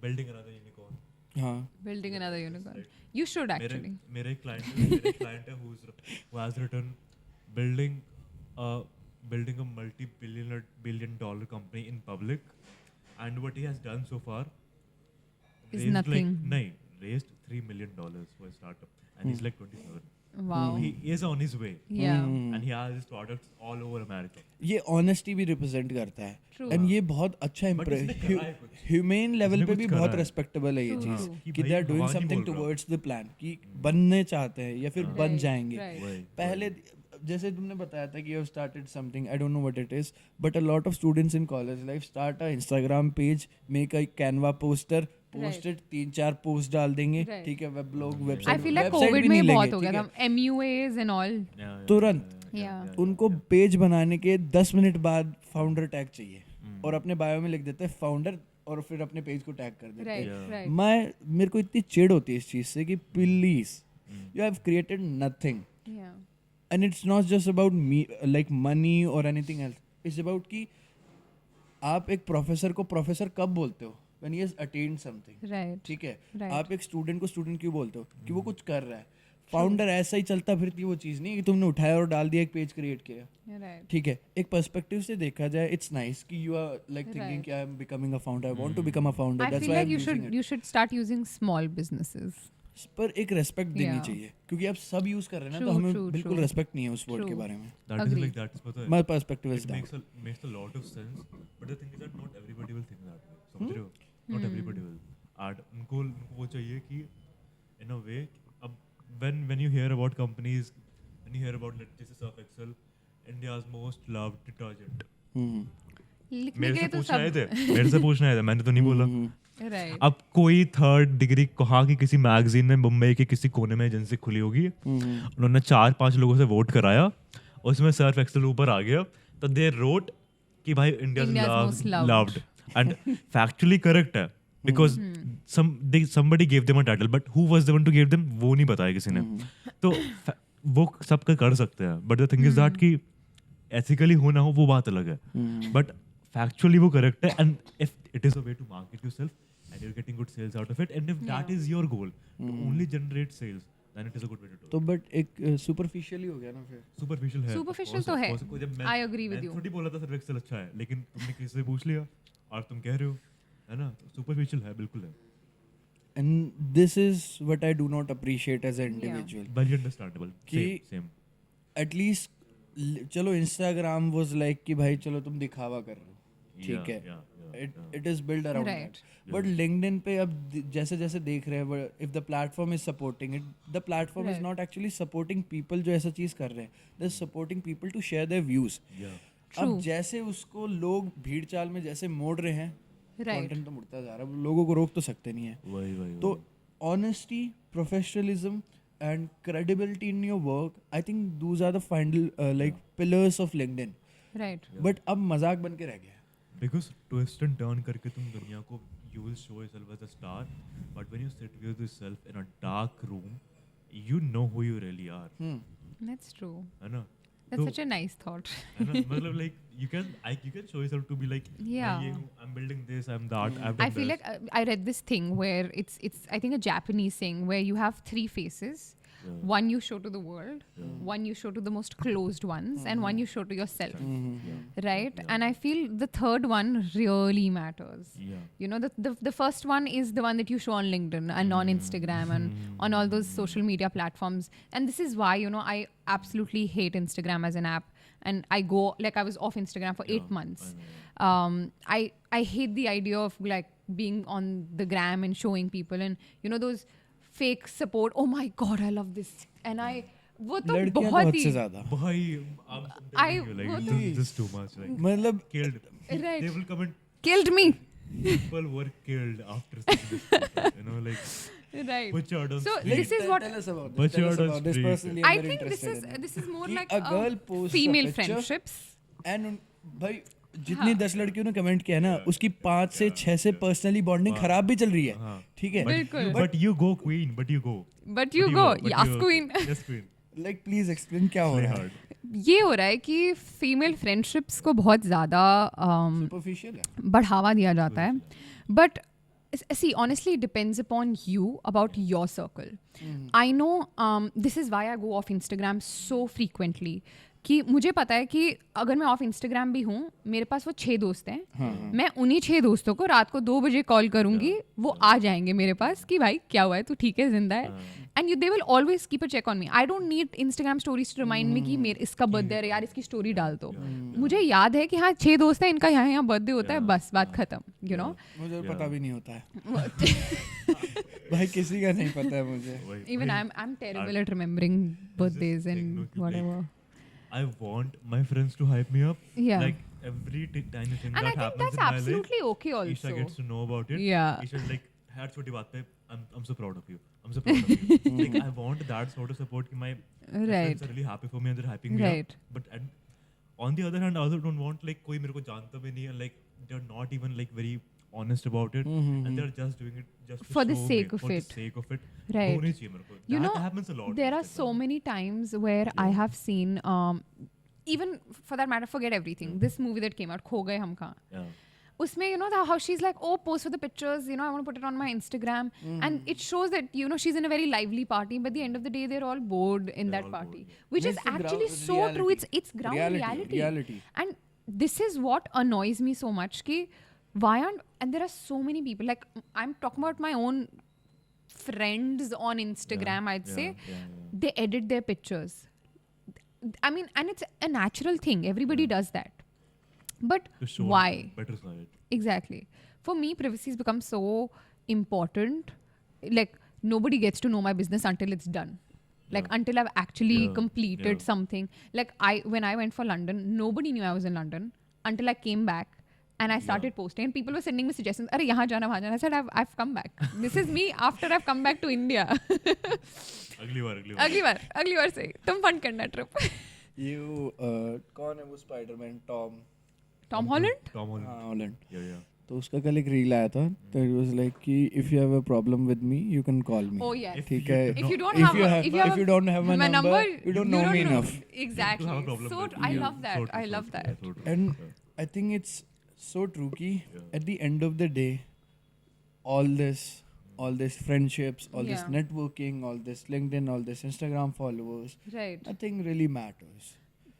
building another unicorn. हाँ, Building another unicorn. You should actually. मेरे client है who has written building a multi-billion dollar company in public, and what he has done so far Is raised nothing. raised $3 million for a startup, and he's like 27. Wow. He is on his way, Yeah. and he has his products all over America. ये honesty भी represent करता है True. And ये बहुत अच्छा इसने करा है कुछ। ह्यूमेन लेवल इसने पे कुछ भी करा बहुत है। रेस्पेक्टेबल है ये True, चीज true. कि कि भाई दे आर डूइंग भगवान ही समथिंग बोल रहा टुवर्ड्स द प्लान कि बनने चाहते हैं या फिर बन Right, जाएंगे. right. वही, पहले जैसे तुमने बताया था कि you have started something, I don't know what it is, but a lot of students in college life start a Instagram page, make a Canva poster, posted 3-4 post डाल देंगे, Right. ठीक है, web blog I website feel like website COVID भी में नहीं बहुत लेंगे, हो गया ठीक है. था. MUAs and all. तुरंत Yeah. उनको पेज बनाने के 10 मिनट बाद फाउंडर टैग चाहिए और अपने बायो में लिख देते हैं फाउंडर और फिर अपने पेज को टैग कर देते Right, हैं. right. मेरे को इतनी चिढ़ होती है इस चीज़ से कि please you have created nothing Yeah. And it's not just about me like money और एनीथिंग एल्स, इट्स अबाउट कि आप एक प्रोफेसर को प्रोफेसर कब बोलते हो, when he has attend something, Right. ठीक है. Right. आप एक स्टूडेंट को स्टूडेंट क्यों बोलते हो कि वो कुछ कर रहा है. फाउंडर ऐसा ही चलता फिरती वो चीज़ नहीं कि तुमने उठाया और डाल दिया, एक पेज क्रिएट किया, You're right. ठीक है. एक पर्सपेक्टिव से देखा जाए इट्स नाइस कि you are like thinking Right. कि I am becoming a founder, I want to become a founder, I that's feel why like you should start using small businesses. पर एक रेस्पेक्ट देनी Yeah. चाहिए क्योंकि आप सब use कर रहे हैं ना, तो True, हमें true, बिल्कुल true. रेस्पेक्ट नहीं है उस वर्ड के True. बारे में. That is Agreed. like that is पता है. My perspective is It that. makes a lot of sense, but the thing is that not everybody will think that way. समझ रहे हो? Not everybody will. And उनको वो चाहिए कि in a way, अब when you hear about companies, when you hear about जैसे Surf Excel, India's most loved detergent. लिखने मेरे के से लिए तो पूछने आए सब थे, मैंने तो नहीं बोला. Right. अब कोई थर्ड डिग्री कहाँ की किसी मैगजीन में मुंबई के किसी कोने में एजेंसी खुली होगी, उन्होंने 4-5 लोगों से वोट कराया, उसमें सर्फ एक्सेल ऊपर आ गया, तो दे रोट कि भाई India India's most loved. loved and factually correct है, because somebody gave them a title, but who was the one to give them, वो नहीं बताया किसी ने. तो वो सब कर सकते हैं, but the thing is that कि ethically हो ना हो वो बात अलग है, but factually वो correct है, and if it is a way to market yourself and you're getting good sales out of it, and if that is your goal to only generate sales, then it is a good way to do it. तो but एक superficially हो गया ना फिर. Superficial है. Superficial तो है. I agree with you. थोड़ी बोला था सर्फ एक्सेल अच्छा है, लेकिन तुमने किसी से पूछ लिया और तुम कह रहे हो, है ना? Superficial है, बिल्कुल है. And this is what I do not appreciate as an individual. Very understandable. Same. At least चलो Instagram was like कि भाई चलो तुम दिखावा कर रहे हो, ठीक है. It is built around Right. that. But LinkedIn पे अब जैसे जैसे देख रहे हैं, if the platform is supporting it, the platform is Right. not actually supporting people जो ऐसा चीज़ कर रहे हैं. They're supporting people to share their views. अब True. जैसे उसको लोग भीड़ चाल में जैसे मोड़ रहे हैं, Right. कंटेंट तो मुड़ता जा रहा है, लोगों को रोक तो सकते नहीं है. वही. तो honesty, professionalism and credibility in your work, I think those are the final like pillars of LinkedIn. Right. But अब मजाक बन के रह गया. Because twist and turn करके तुम दुनिया को, you will show yourself as a star, but when you sit with yourself in a dark room, you know who you really are. That's true. है ना? That's such a nice thought. है ना? मतलब like you can show yourself to be like, Yeah. मैं ये हूँ, I'm building this, I'm that, I've done I feel this. like I read this thing where it's I think a Japanese saying where you have 3 faces. One you show to the world, one you show to the most closed ones, and one you show to yourself. Right? And I feel the third one really matters. Yeah. You know, the first one is the one that you show on LinkedIn and on Instagram and on all those social media platforms. And this is why, you know, I absolutely hate Instagram as an app. And I was off Instagram for 8 months. I hate the idea of like being on the gram and showing people and, you know, those fake support. Oh my God, I love this. And वो तो लड़कियां तो बहुत हद ही से ज़्यादा. भाई, I'm telling you, like, वो this is too much. Like, मतलब killed. Right. They will come and killed me. people were killed after seeing this photo, you know, like, Right. butchered on So street. this is what tell us about But this. Tell you're us on about this street. personally. I I'm very think this interested in is this is more कि like a girl posts female a picture friendships. and भाई जितनी 10 लड़कियों ने comment किया ना, उसकी 5 से 6 से पर्सनली बॉन्डिंग खराब भी चल रही है, ठीक है. बिल्कुल. But you go, queen. But you go. But you go. But Yes, you queen. Yes, queen. Like please explain क्या हो Play रहा है. hard. ये हो रहा है कि फीमेल फ्रेंडशिप्स को बहुत ज़्यादा Superficial है. बढ़ावा दिया जाता है. But see, honestly, it depends upon you, about your circle. I know this is why I go off Instagram so frequently. कि मुझे पता है कि अगर मैं ऑफ इंस्टाग्राम भी हूँ, मेरे पास वो 6 दोस्त हैं, मैं उन्हीं 6 दोस्तों को रात को 2 बजे कॉल करूँगी, वो आ जाएंगे मेरे पास कि भाई क्या हुआ है, तू ठीक है, जिंदा है. And they will always keep a check on me. I don't need Instagram stories to remind me कि मेरे इसका बर्थडे है यार, इसकी स्टोरी डाल दो. मुझे याद है कि हाँ 6 दोस्त हैं, इनका यहाँ बर्थडे होता है, बस बात खत्म. यू नो, मुझे पता भी नहीं होता है. भाई किसी का नहीं पता है मुझे. Even I am terrible at remembering birthdays and whatever. I want my friends to hype me up. Yeah. Like every tiny thing And I that think happens that's in my life. absolutely okay also. Isha gets to know about it. Yeah. Isha like, हर छोटी बात पे I'm so proud of you. I'm so proud of you. Like I want that sort of support. कि my friends are really happy for me and they're hyping me up. But on the other hand, I also don't want like कोई मेरे को जानता भी नहीं है, like they're not even like very honest about it, and they're just doing it just For the show sake me, of for it. the sake of it. Right. होनी चाहिए मेरे को. You That know, happens a lot. there are so many times where I have seen even for that matter, forget everything, this movie that came out, खो गए हम कहाँ, Yeah. उसमें you know how she's like, oh, post for the pictures, you know, I want to put it on my Instagram, and it shows that, you know, she's in a very lively party, but at the end of the day they're all bored in that all party, bored. which It's is the actually ground so true. reality. It's ground reality. And this is what annoys me so much, ki why aren't, and there are so many people, like I'm talking about my own friends on Instagram, I'd say, they edit their pictures. I mean, and it's a natural thing, everybody does that, but To show why? better side. Exactly. For me, privacy has become so important. Like nobody gets to know my business until it's done. Like until I've actually completed something. Like when I went for London, nobody knew I was in London until I came back and I started posting and people were sending me suggestions, अरे यहाँ जाना वहाँ जाना. I said I've come back. This is me after I've come back to India. अगली बार से तुम fund करना trip. You कौन है वो Spiderman Tom Holland? Holland. Yeah. तो उसका कल एक रील आया था. तो it was like कि if you have a problem with me you can call me. Oh yes. ठीक है. If you don't have my number you don't know me enough. Exactly. To have a problem So with I you. love that. I love that. And I think it's so true कि at the end of the day all this friendships, all this Yeah. networking, all this LinkedIn, all this Instagram followers, Right. nothing really matters.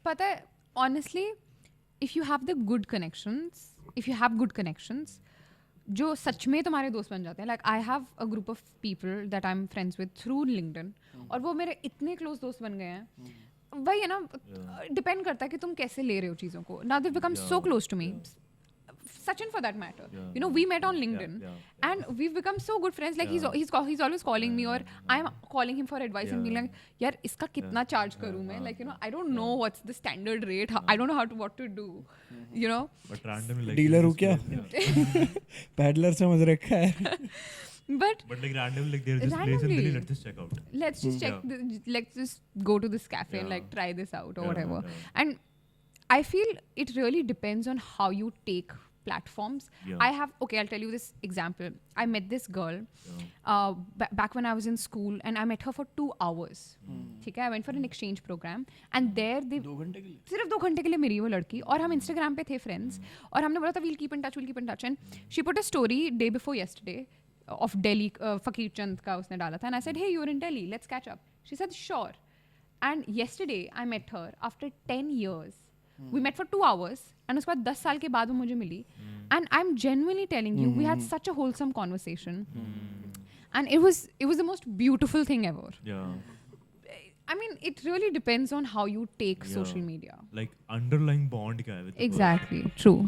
पता है, honestly, if you have good connections, जो सच में तुम्हारे दोस्त बन जाते हैं. Like I have a group of people that I'm friends with through LinkedIn, और वो मेरे इतने close दोस्त बन गए हैं. वही है ना, डिपेंड करता है कि तुम कैसे ले रहे हो चीज़ों को. Now they've become so close to me. Sachin for that matter. You know, we met on LinkedIn and we've become so good friends. Like he's always calling me or I'm calling him for advice and being like, यार इसका कितना charge करूँ मैं? Like, you know, I don't know what's the standard rate. I don't know what to do. You know? But randomly like dealer हूँ क्या? Peddler समझ रखा है. But like randomly like there's this place in Delhi, let's just check out. Let's just check. Let's just go to this cafe and like try this out or whatever. And I feel it really depends on how you take platforms. I'll tell you this example. I met this girl back when I was in school and I met her for 2 hours. ठीक है, I went for an exchange program and there they 2 घंटे के लिए सिर्फ 2 घंटे के लिए मिली वो लड़की और हम Instagram पे थे friends और हमने बोला था we'll keep in touch and she put a story day before yesterday of Delhi. Fakir Chand का उसने डाला था and I said, hey, you're in Delhi, let's catch up. She said sure. And yesterday I met her after 10 years. We met for 2 hours and उसके बाद 10 साल के बाद वो मुझे मिली and I'm genuinely telling you we had such a wholesome conversation and it was the most beautiful thing ever. I mean, it really depends on how you take social media. Like underlying bond क्या है with the Exactly, true.